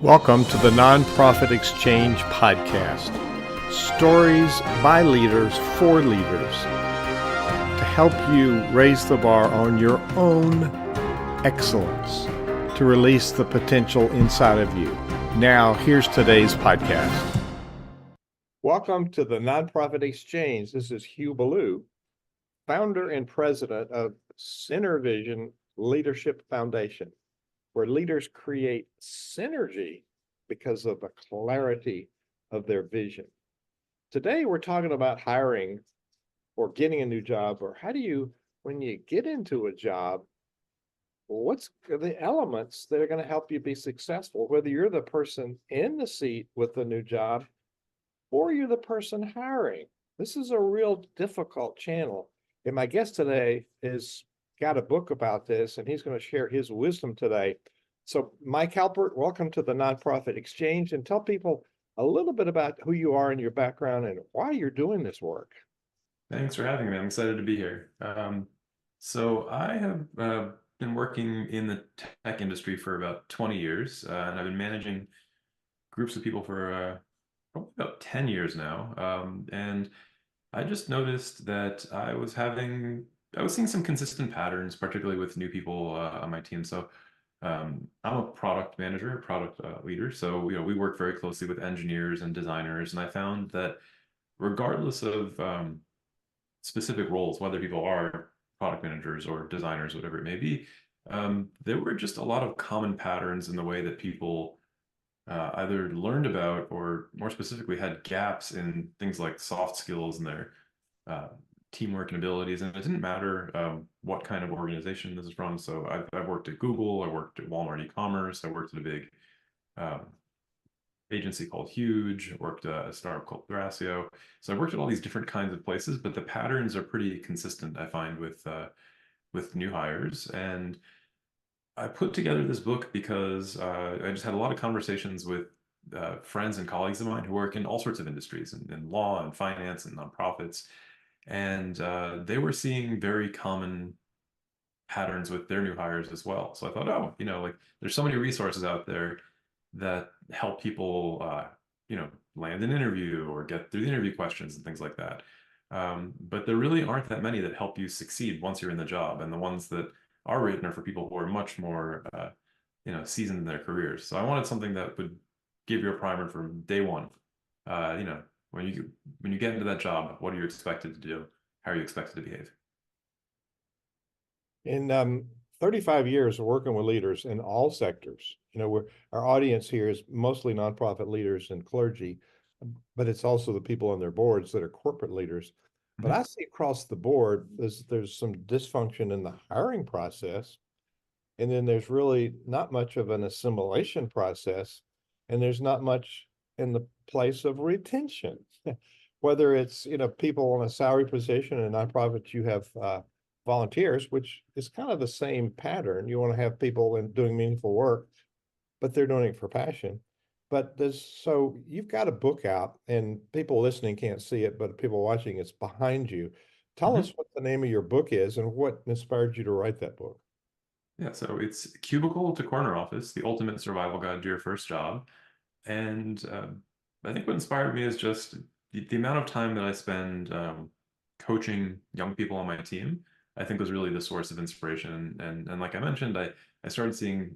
Welcome to the Nonprofit Exchange Podcast. Stories by leaders for leaders to help you raise the bar on your own excellence, to release the potential inside of you. Now, here's today's podcast. Welcome to the Nonprofit Exchange. This is Hugh Ballou, founder and president of Center Vision Leadership Foundation, where leaders create synergy because of the clarity of their vision. Today, we're talking about hiring or getting a new job, or how do you, when you get into a job, what's the elements that are going to help you be successful, whether you're the person in the seat with the new job or you're the person hiring. This is a real difficult channel. And my guest today is got a book about this, and he's going to share his wisdom today. So Mike Halpert, welcome to the Nonprofit Exchange, and tell people a little bit about who you are and your background and why you're doing this work. Thanks for having me. I'm excited to be here. So I have been working in the tech industry for about 20 years, and I've been managing groups of people for probably about 10 years now. And I just noticed that I was seeing some consistent patterns, particularly with new people on my team. So I'm a product manager, product leader. So, we work very closely with engineers and designers. And I found that regardless of specific roles, whether people are product managers or designers, whatever it may be, there were just a lot of common patterns in the way that people either learned about or more specifically had gaps in things like soft skills and their teamwork and abilities. And it didn't matter what kind of organization this is from. So I've worked at Google, I worked at Walmart ECommerce, I worked at a big agency called Huge, worked at a startup called Thrasio. So I worked at all these different kinds of places, but the patterns are pretty consistent, I find, with new hires. And I put together this book because I just had a lot of conversations with friends and colleagues of mine who work in all sorts of industries, in law and finance and nonprofits. And they were seeing very common patterns with their new hires as well. So I thought, like there's so many resources out there that help people, land an interview or get through the interview questions and things like that. But there really aren't that many that help you succeed once you're in the job. And the ones that are written are for people who are much more, seasoned in their careers. So I wanted something that would give you a primer from day one. When you get into that job, what are you expected to do? How are you expected to behave? In 35 years of working with leaders in all sectors, our audience here is mostly nonprofit leaders and clergy, but it's also the people on their boards that are corporate leaders. But I see across the board, there's some dysfunction in the hiring process. And then there's really not much of an assimilation process. And there's not much in the place of retention. Whether it's, people on a salary position in a nonprofit, you have volunteers, which is kind of the same pattern. You want to have people doing meaningful work, but they're doing it for passion. But so you've got a book out, and people listening can't see it, but people watching, it's behind you. Tell us what the name of your book is and what inspired you to write that book. Yeah, so it's Cubicle to Corner Office, the ultimate survival guide to your first job. And I think what inspired me is just the amount of time that I spend coaching young people on my team, I think was really the source of inspiration. And like I mentioned, I started seeing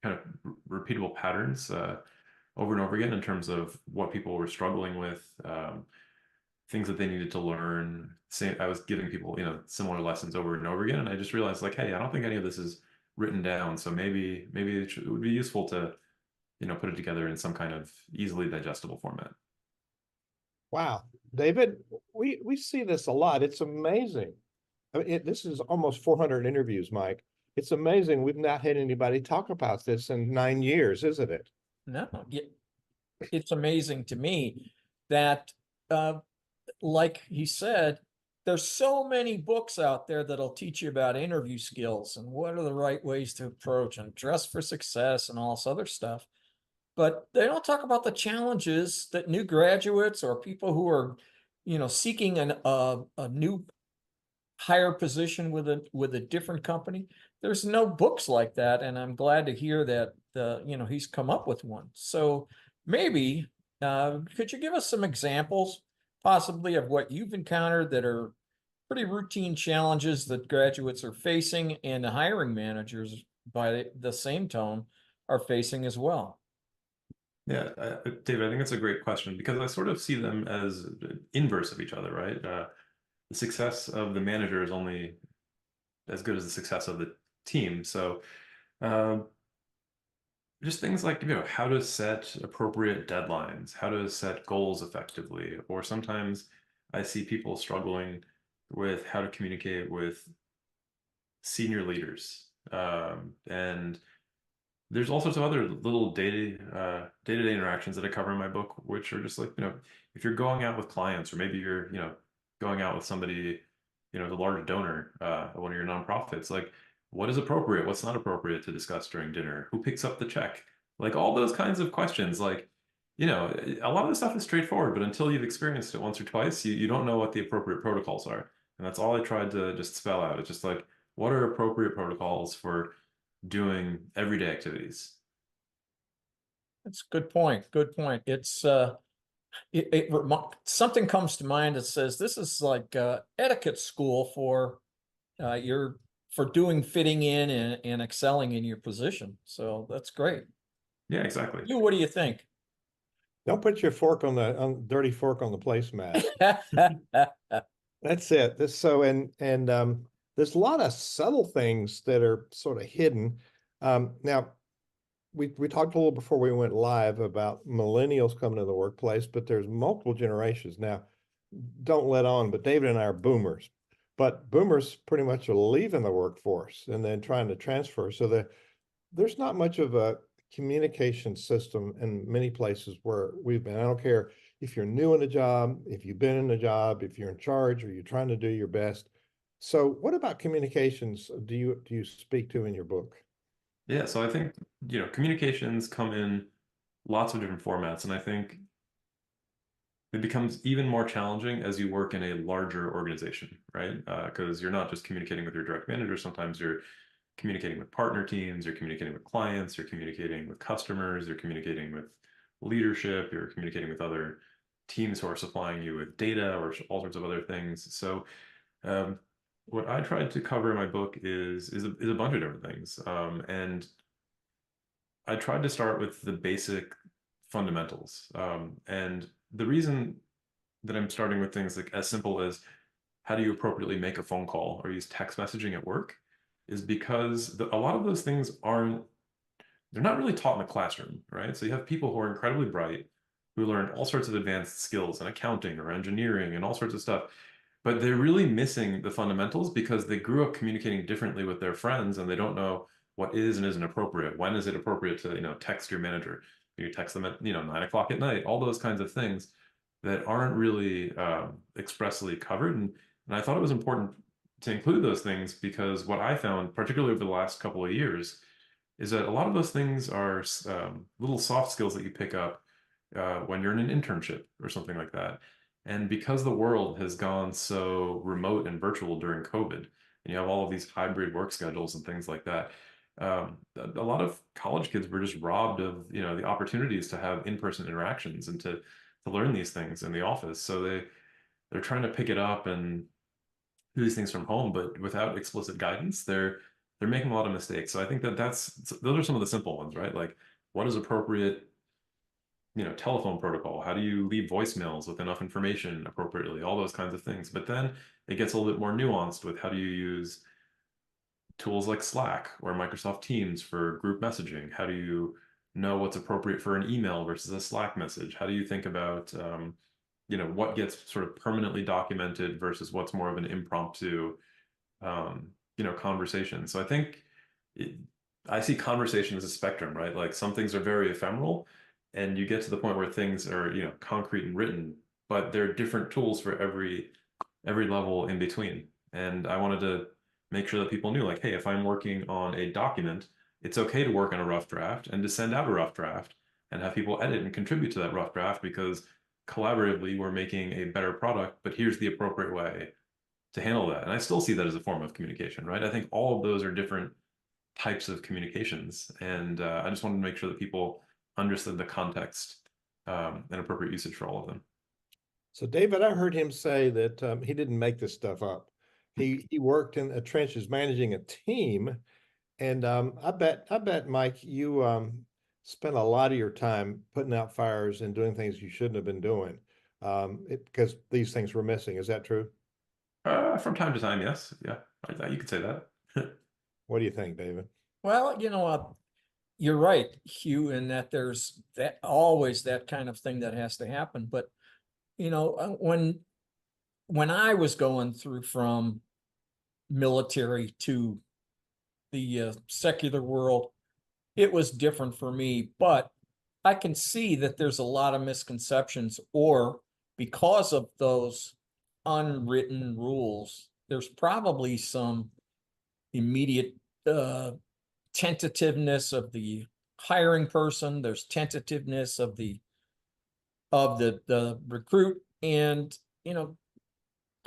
kind of repeatable patterns over and over again in terms of what people were struggling with, things that they needed to learn. I was giving people, similar lessons over and over again. And I just realized, like, hey, I don't think any of this is written down. So maybe it would be useful to, put it together in some kind of easily digestible format. Wow, David, we see this a lot. It's amazing. I mean, this is almost 400 interviews, Mike. It's amazing. We've not had anybody talk about this in 9 years, isn't it? No, it's amazing to me that, like he said, there's so many books out there that'll teach you about interview skills and what are the right ways to approach and dress for success and all this other stuff. But they don't talk about the challenges that new graduates or people who are, seeking a new higher position with a different company. There's no books like that, and I'm glad to hear that he's come up with one. So maybe, could you give us some examples possibly of what you've encountered that are pretty routine challenges that graduates are facing and the hiring managers by the same tone are facing as well? Yeah, David, I think that's a great question because I sort of see them as inverse of each other, right? The success of the manager is only as good as the success of the team. So, um, just things like, how to set appropriate deadlines, how to set goals effectively, or sometimes I see people struggling with how to communicate with senior leaders. And there's all sorts of other little day-to-day interactions that I cover in my book, which are just like, if you're going out with clients, or maybe you're, going out with somebody, the large donor, at one of your nonprofits, like what is appropriate, what's not appropriate to discuss during dinner, who picks up the check, like all those kinds of questions, like, a lot of the stuff is straightforward, but until you've experienced it once or twice, you don't know what the appropriate protocols are. And that's all I tried to just spell out. It's just like, what are appropriate protocols for doing everyday activities? That's a good point. Good point. It's something comes to mind that says this is like etiquette school for doing fitting in and excelling in your position. So that's great. Yeah, exactly. What do you think? Don't put your fork on the dirty fork on the placemat. That's it. And there's a lot of subtle things that are sort of hidden. Now, we talked a little before we went live about millennials coming to the workplace, but there's multiple generations now. Don't let on, but David and I are boomers. But boomers pretty much are leaving the workforce and then trying to transfer. So there's not much of a communication system in many places where we've been. I don't care if you're new in a job, if you've been in a job, if you're in charge or you're trying to do your best. So what about communications do you speak to in your book? Yeah, so I think, communications come in lots of different formats, and I think it becomes even more challenging as you work in a larger organization, right? Because you're not just communicating with your direct manager, sometimes you're communicating with partner teams, you're communicating with clients, you're communicating with customers, you're communicating with leadership, you're communicating with other teams who are supplying you with data or all sorts of other things. So, what I tried to cover in my book is a bunch of different things. And I tried to start with the basic fundamentals. And the reason that I'm starting with things like as simple as how do you appropriately make a phone call or use text messaging at work is because a lot of those things they're not really taught in the classroom, right? So you have people who are incredibly bright, who learned all sorts of advanced skills in accounting or engineering and all sorts of stuff, but they're really missing the fundamentals because they grew up communicating differently with their friends and they don't know what is and isn't appropriate. When is it appropriate to, text your manager? You text them at, 9 o'clock at night, all those kinds of things that aren't really expressly covered. And I thought it was important to include those things because what I found, particularly over the last couple of years, is that a lot of those things are little soft skills that you pick up when you're in an internship or something like that. And because the world has gone so remote and virtual during COVID, and you have all of these hybrid work schedules and things like that, a lot of college kids were just robbed of, the opportunities to have in-person interactions and to learn these things in the office. So they're trying to pick it up and do these things from home, but without explicit guidance, they're making a lot of mistakes. So I think those are some of the simple ones, right? Like what is appropriate, telephone protocol? How do you leave voicemails with enough information appropriately? All those kinds of things. But then it gets a little bit more nuanced with how do you use tools like Slack or Microsoft Teams for group messaging? How do you know what's appropriate for an email versus a Slack message? How do you think about, what gets sort of permanently documented versus what's more of an impromptu, conversation? So I think I see conversation as a spectrum, right? Like some things are very ephemeral and you get to the point where things are, concrete and written, but there are different tools for every level in between. And I wanted to make sure that people knew, like, hey, if I'm working on a document, it's okay to work on a rough draft and to send out a rough draft and have people edit and contribute to that rough draft because collaboratively we're making a better product, but here's the appropriate way to handle that. And I still see that as a form of communication, right? I think all of those are different types of communications. And I just wanted to make sure that people understood the context and appropriate usage for all of them. So David, I heard him say that he didn't make this stuff up. He worked in the trenches managing a team, and I bet Mike, you spent a lot of your time putting out fires and doing things you shouldn't have been doing, because these things were missing. Is that true? From time to time, yes. Yeah, you could say that. What do you think, David? Well, you're right, Hugh, in that there's that always that kind of thing that has to happen. But when I was going through from military to the secular world, it was different for me. But I can see that there's a lot of misconceptions, or because of those unwritten rules, there's probably some immediate tentativeness of the hiring person. There's tentativeness of the recruit, and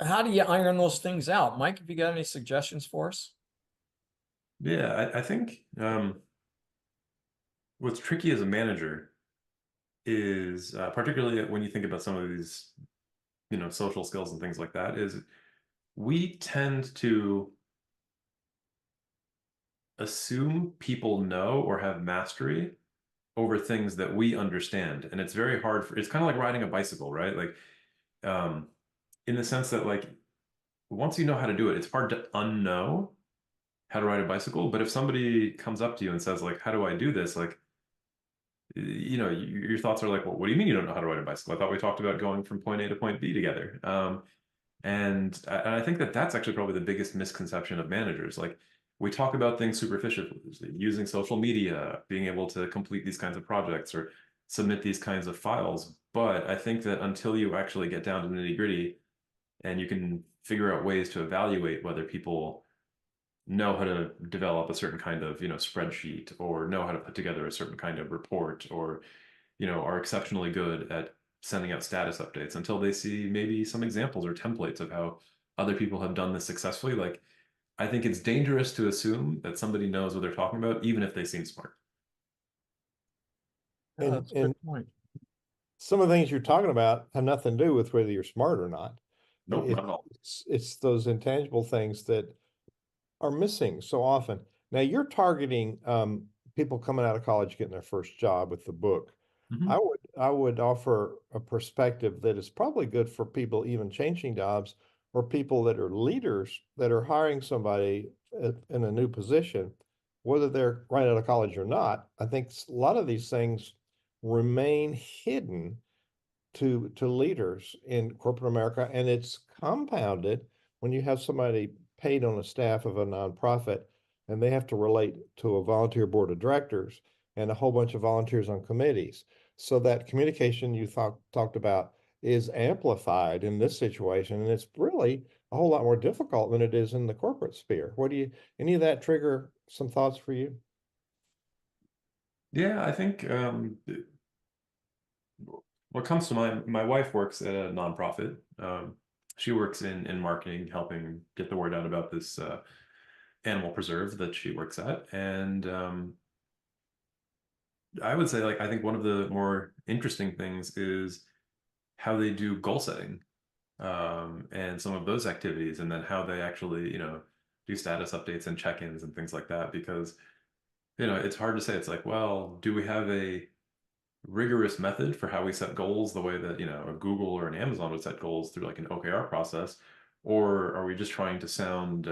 how do you iron those things out? Mike, have you got any suggestions for us? Yeah, I think what's tricky as a manager is particularly when you think about some of these, social skills and things like that, is we tend to assume people know or have mastery over things that we understand. And it's very hard it's kind of like riding a bicycle, right? Like, in the sense that, like, once you know how to do it, it's hard to unknow how to ride a bicycle. But if somebody comes up to you and says, like, how do I do this? Like, your thoughts are like, well, what do you mean you don't know how to ride a bicycle? I thought we talked about going from point A to point B together. And I think that that's actually probably the biggest misconception of managers. Like, we talk about things superficially, using social media, being able to complete these kinds of projects or submit these kinds of files. But I think that until you actually get down to the nitty-gritty and you can figure out ways to evaluate whether people know how to develop a certain kind of, spreadsheet, or know how to put together a certain kind of report, or, are exceptionally good at sending out status updates, until they see maybe some examples or templates of how other people have done this successfully. Like, I think it's dangerous to assume that somebody knows what they're talking about, even if they seem smart. That's a good point. Some of the things you're talking about have nothing to do with whether you're smart or not. Nope, not at all. It's those intangible things that are missing so often. Now you're targeting people coming out of college getting their first job with the book. Mhm. I would offer a perspective that is probably good for people even changing jobs, or people that are leaders that are hiring somebody in a new position, whether they're right out of college or not. I think a lot of these things remain hidden to leaders in corporate America, and it's compounded when you have somebody paid on a staff of a nonprofit and they have to relate to a volunteer board of directors and a whole bunch of volunteers on committees. So that communication you talked about is amplified in this situation, and it's really a whole lot more difficult than it is in the corporate sphere. Any of that trigger some thoughts for you? Yeah, I think what comes to mind, my wife works at a nonprofit. She works in marketing, helping get the word out about this animal preserve that she works at. And I would say, like, I think one of the more interesting things is how they do goal setting, and some of those activities, and then how they actually, do status updates and check-ins and things like that. Because, it's hard to say. It's like, well, do we have a rigorous method for how we set goals the way that, a Google or an Amazon would set goals through, like, an OKR process? Or are we just trying to sound,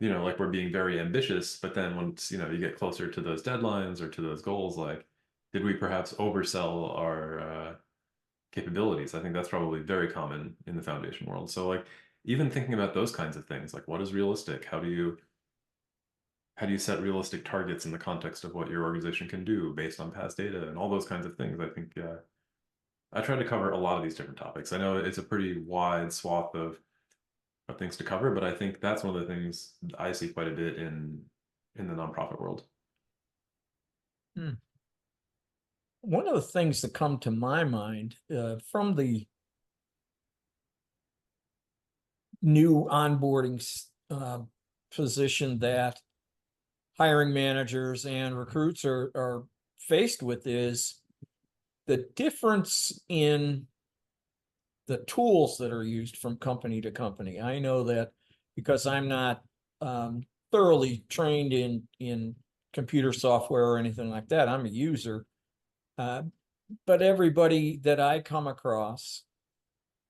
like we're being very ambitious, but then once, you get closer to those deadlines or to those goals, like, did we perhaps oversell our capabilities? I think that's probably very common in the foundation world. So, like, even thinking about those kinds of things, like, what is realistic? How do you set realistic targets in the context of what your organization can do based on past data and all those kinds of things? I think I try to cover a lot of these different topics. I know it's a pretty wide swath of things to cover, but I think that's one of the things I see quite a bit in the nonprofit world. One of the things that come to my mind from the new onboarding position that hiring managers and recruits are faced with is the difference in the tools that are used from company to company. I know that because I'm not thoroughly trained in computer software or anything like that. I'm a user, but everybody that I come across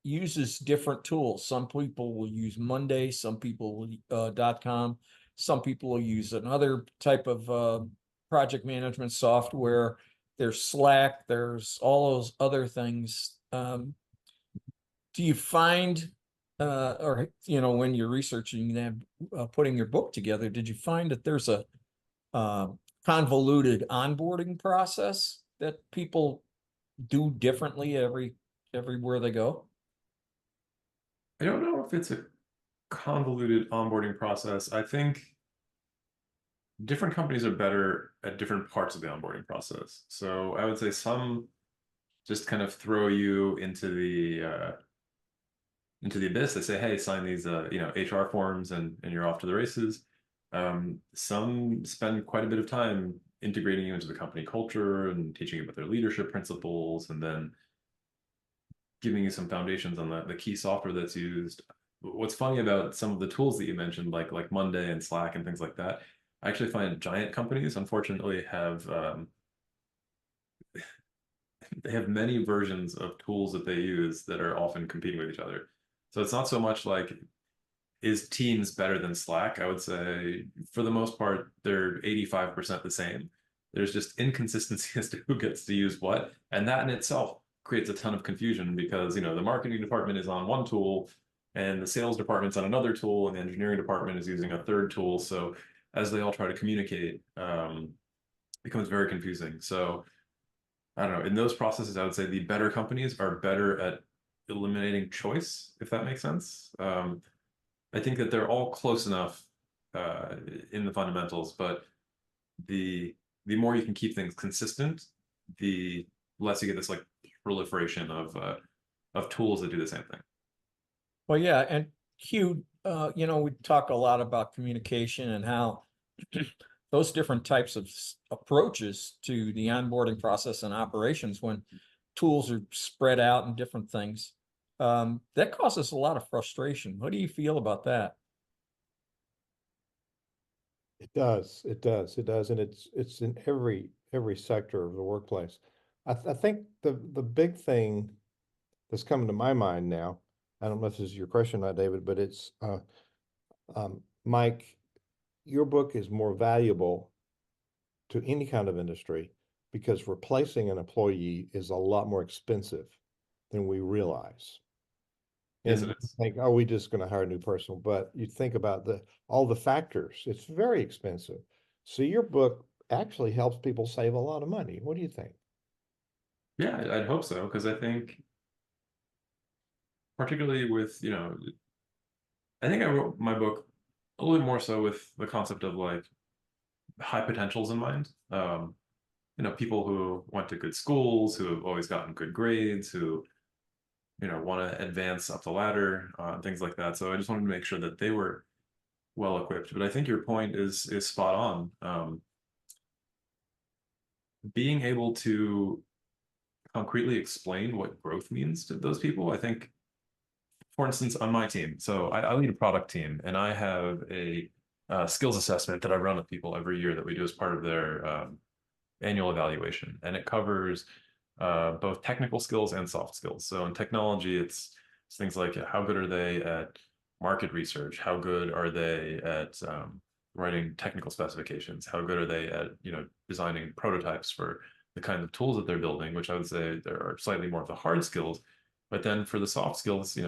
uses different tools. Some people will use Monday, some people will .com, some people will use another type of project management software. There's Slack, there's all those other things. Do you find, or when you're researching them, putting your book together, did you find that there's a convoluted onboarding process that people do differently everywhere they go? I don't know if it's a convoluted onboarding process. I think different companies are better at different parts of the onboarding process. So I would say some just kind of throw you into the abyss. They say, hey, sign these HR forms and you're off to the races. Some spend quite a bit of time integrating you into the company culture and teaching you about their leadership principles, and then giving you some foundations on the key software that's used. What's funny about some of the tools that you mentioned, like Monday and Slack and things like that, I actually find giant companies, unfortunately, they have many versions of tools that they use that are often competing with each other. So it's not so much like, is Teams better than Slack? I would say for the most part, they're 85% the same. There's just inconsistency as to who gets to use what. And that in itself creates a ton of confusion because, the marketing department is on one tool and the sales department's on another tool and the engineering department is using a third tool. So as they all try to communicate, it becomes very confusing. So I don't know, in those processes, I would say the better companies are better at eliminating choice, if that makes sense. I think that they're all close enough in the fundamentals, but the more you can keep things consistent, the less you get this like proliferation of tools that do the same thing. Well, yeah, and Hugh, we talk a lot about communication and how those different types of approaches to the onboarding process and operations when tools are spread out and different things. That causes a lot of frustration. What do you feel about that? It does. It does. It does. And it's in every sector of the workplace. I think the big thing that's coming to my mind now, I don't know if this is your question or not, David, but it's Mike, your book is more valuable to any kind of industry because replacing an employee is a lot more expensive than we realize. Yes, And it you is. think, are we just going to hire a new person? But you think about all the factors. It's very expensive. So your book actually helps people save a lot of money. What do you think? Yeah, I'd hope so, because I think particularly with, I think I wrote my book a little bit more so with the concept of like high potentials in mind. People who went to good schools, who have always gotten good grades, who want to advance up the ladder, things like that. So I just wanted to make sure that they were well equipped. But I think your point is spot on. Being able to concretely explain what growth means to those people, I think, for instance, on my team, so I lead a product team, and I have a skills assessment that I run with people every year that we do as part of their annual evaluation, and it covers both technical skills and soft skills. So in technology, it's things like how good are they at market research? How good are they at writing technical specifications? How good are they at designing prototypes for the kinds of tools that they're building? Which I would say there are slightly more of the hard skills. But then for the soft skills,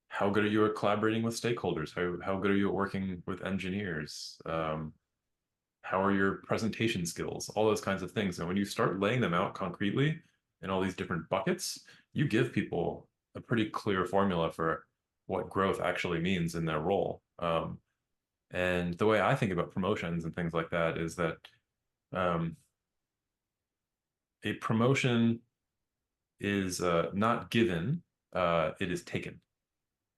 how good are you at collaborating with stakeholders? How good are you at working with engineers? How are your presentation skills? All those kinds of things. And when you start laying them out concretely in all these different buckets, you give people a pretty clear formula for what growth actually means in their role. And the way I think about promotions and things like that is that a promotion is not given, it is taken.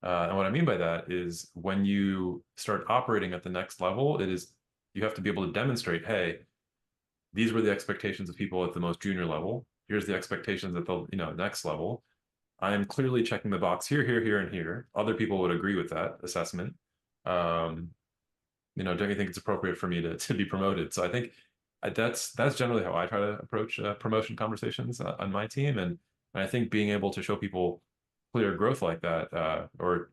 And what I mean by that is when you start operating at the next level, it is You have to be able to demonstrate, hey, these were the expectations of people at the most junior level. Here's the expectations at the next level. I am clearly checking the box here, here, here, and here. Other people would agree with that assessment. Don't you think it's appropriate for me to be promoted? So I think that's generally how I try to approach promotion conversations on my team, and I think being able to show people clear growth like that, or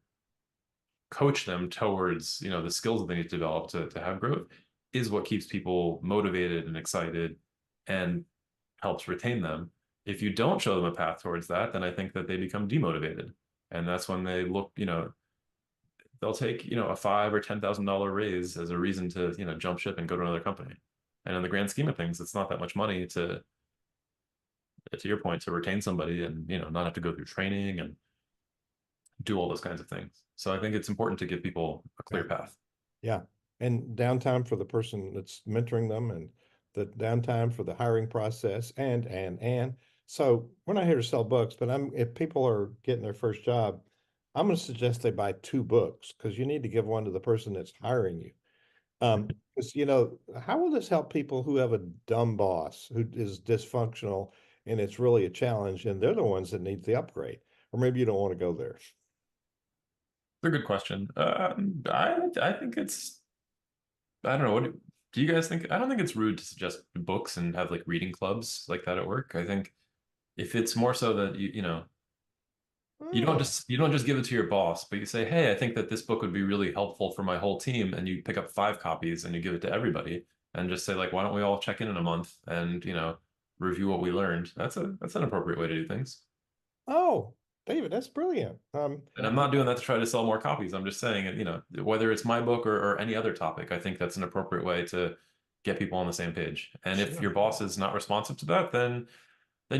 coach them towards the skills that they need to develop to have growth, is what keeps people motivated and excited and helps retain them. If you don't show them a path towards that, then I think that they become demotivated, and that's when they look, they'll take a $5,000 or $10,000 raise as a reason to jump ship and go to another company. And in the grand scheme of things, it's not that much money to your point, to retain somebody and not have to go through training and do all those kinds of things. So I think it's important to give people a clear path. Yeah. And downtime for the person that's mentoring them, and the downtime for the hiring process, and. So we're not here to sell books, but if people are getting their first job, I'm going to suggest they buy 2 books, because you need to give one to the person that's hiring you. Because, how will this help people who have a dumb boss who is dysfunctional and it's really a challenge, and they're the ones that need the upgrade? Or maybe you don't want to go there. It's a good question. I think it's, I don't know. What do you guys think? I don't think it's rude to suggest books and have like reading clubs like that at work. I think if it's more so that you don't just give it to your boss, but you say, hey, I think that this book would be really helpful for my whole team, and you pick up 5 copies and you give it to everybody, and just say, like, why don't we all check in a month and review what we learned? That's an appropriate way to do things. Oh, David, that's brilliant. And I'm not doing that to try to sell more copies. I'm just saying, whether it's my book or any other topic, I think that's an appropriate way to get people on the same page. And if your boss is not responsive to that, then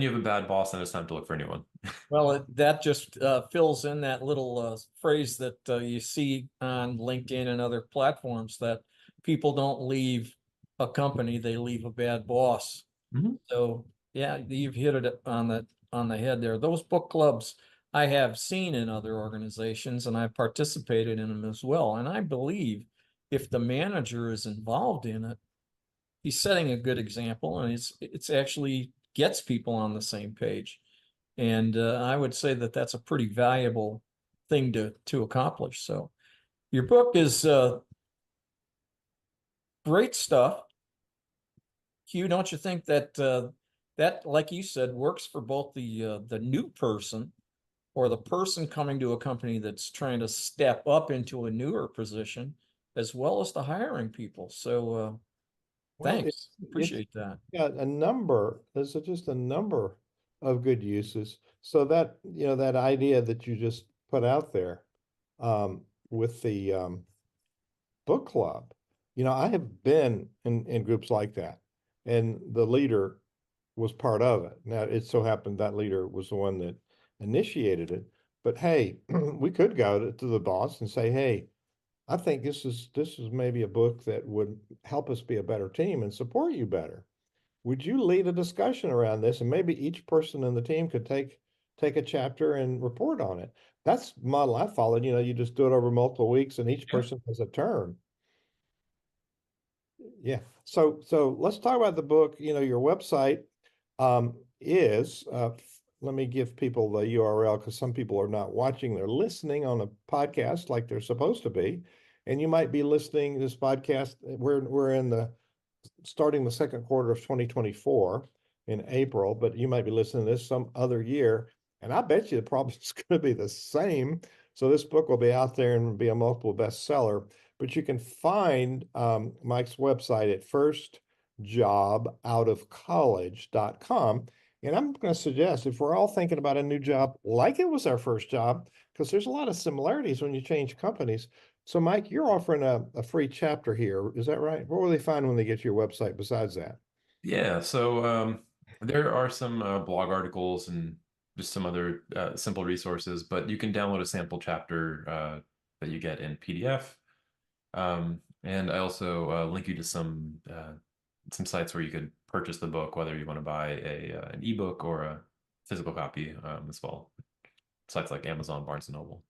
you have a bad boss and it's time to look for a new one. Well, that just fills in that little phrase that you see on LinkedIn and other platforms, that people don't leave a company, they leave a bad boss. Mhm. So yeah, you've hit it on the head there. Those book clubs I have seen in other organizations, and I've participated in them as well. And I believe if the manager is involved in it, he's setting a good example, and it's actually gets people on the same page. And I would say that that's a pretty valuable thing to accomplish. So your book is great stuff. Hugh, don't you think that that, like you said, works for both the new person or the person coming to a company that's trying to step up into a newer position, as well as the hiring people? So thanks. Appreciate that. Yeah, there's just a number of good uses. So that, that idea that you just put out there, with the book club, I have been in groups like that, and the leader was part of it. Now, it so happened that leader was the one that initiated it, but hey, we could go to the boss and say, hey, I think this is maybe a book that would help us be a better team and support you better. Would you lead a discussion around this? And maybe each person in the team could take a chapter and report on it. That's the model I followed. You just do it over multiple weeks, and each person has a turn. Yeah. So let's talk about the book. Your website is, let me give people the URL, because some people are not watching, they're listening on a podcast like they're supposed to be. And you might be listening to this podcast. We're starting the second quarter of 2024 in April, but you might be listening to this some other year. And I bet you the problem is going to be the same. So this book will be out there and be a multiple bestseller. But you can find Mike's website at firstjoboutofcollege.com. And I'm going to suggest, if we're all thinking about a new job like it was our first job, because there's a lot of similarities when you change companies. So Mike, you're offering a free chapter here. Is that right? What will they find when they get to your website besides that? Yeah, so there are some blog articles and just some other simple resources, but you can download a sample chapter that you get in PDF. And I also link you to some sites where you could purchase the book, whether you want to buy an ebook or a physical copy as well. Sites like Amazon, Barnes and Noble.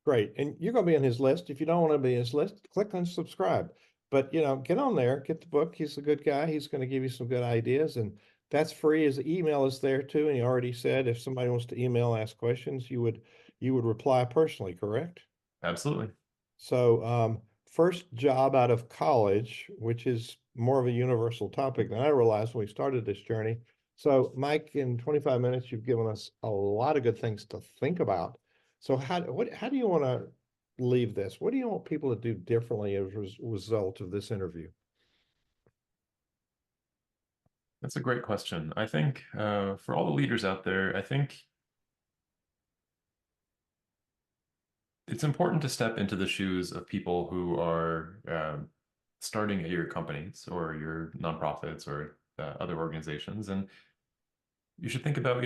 Great. And you're going to be on his list. If you don't want to be on his list, click on subscribe. But get on there, get the book. He's a good guy. He's going to give you some good ideas, and that's free. His email is there too. And he already said if somebody wants to email, ask questions, you would reply personally, correct? Absolutely. So, first job out of college, which is more of a universal topic than I realized when we started this journey. So, Mike, in 25 minutes, you've given us a lot of good things to think about. So, how do you want to leave this? What do you want people to do differently as a result of this interview? That's a great question. I think for all the leaders out there, I think it's important to step into the shoes of people who are starting at your companies or your nonprofits or other organizations. And you should think about,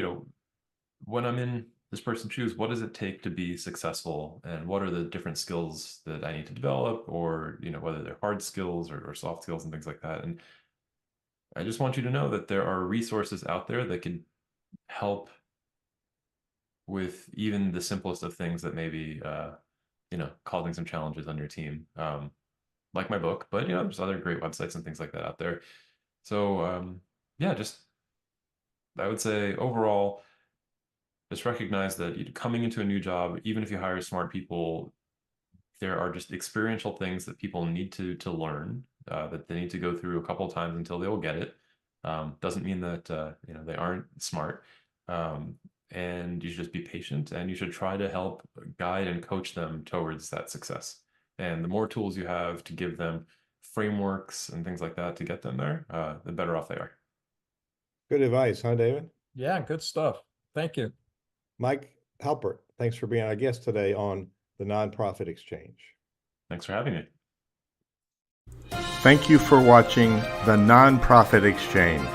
when I'm in this person's shoes, what does it take to be successful? And what are the different skills that I need to develop, or, whether they're hard skills or soft skills and things like that. And I just want you to know that there are resources out there that can help with even the simplest of things that maybe causing some challenges on your team, like my book. But there's other great websites and things like that out there. So yeah, just I would say overall, just recognize that coming into a new job, even if you hire smart people, there are just experiential things that people need to learn, that they need to go through a couple of times until they will get it. Doesn't mean that they aren't smart. And you should just be patient, and you should try to help guide and coach them towards that success. And the more tools you have to give them frameworks and things like that to get them there, the better off they are. Good advice, huh, David? Yeah, good stuff. Thank you. Mike Halpert, thanks for being our guest today on the Nonprofit Exchange. Thanks for having me. Thank you for watching the Nonprofit Exchange.